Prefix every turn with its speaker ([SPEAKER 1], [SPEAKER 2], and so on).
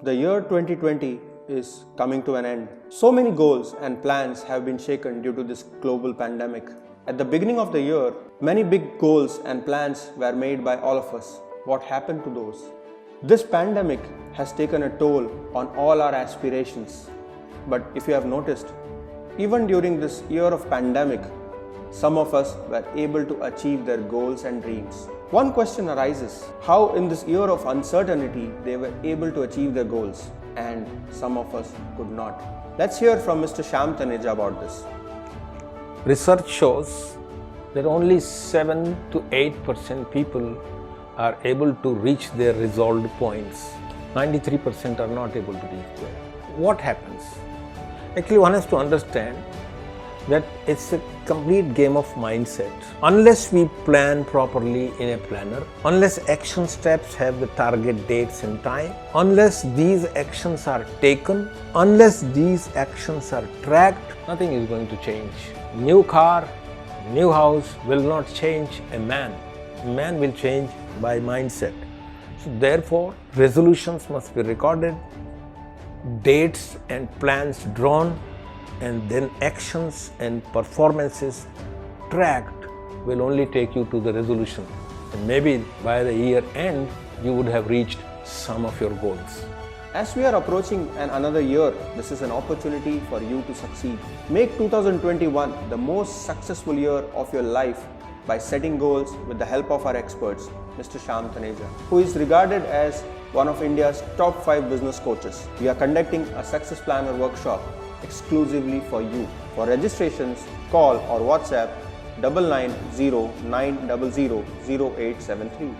[SPEAKER 1] The year 2020 is coming to an end. So many goals and plans have been shaken due to this global pandemic. At the beginning of the year, many big goals and plans were made by all of us. What happened to those? This pandemic has taken a toll on all our aspirations. But if you have noticed, even during this year of pandemic, some of us were able to achieve their goals and dreams. One question arises, how in this year of uncertainty they were able to achieve their goals and some of us could not. Let's hear from Mr. Shyam Taneja about this.
[SPEAKER 2] Research shows that only 7 to 8% people are able to reach their resolved points. 93% are not able to reach there. What happens? Actually, one has to understand that it's a complete game of mindset. Unless we plan properly in a planner, unless action steps have the target dates and time, unless these actions are taken, unless these actions are tracked, nothing is going to change. New car, new house will not change a man. Man will change by mindset. So therefore, resolutions must be recorded, dates and plans drawn, and then actions and performances tracked will only take you to the resolution. And maybe by the year end, you would have reached some of your goals.
[SPEAKER 1] As we are approaching another year, this is an opportunity for you to succeed. Make 2021 the most successful year of your life by setting goals with the help of our experts, Mr. Shyam Taneja, who is regarded as one of India's top 5 business coaches. We are conducting a Success Planner workshop exclusively for you. For registrations, call or WhatsApp 990 900 0873.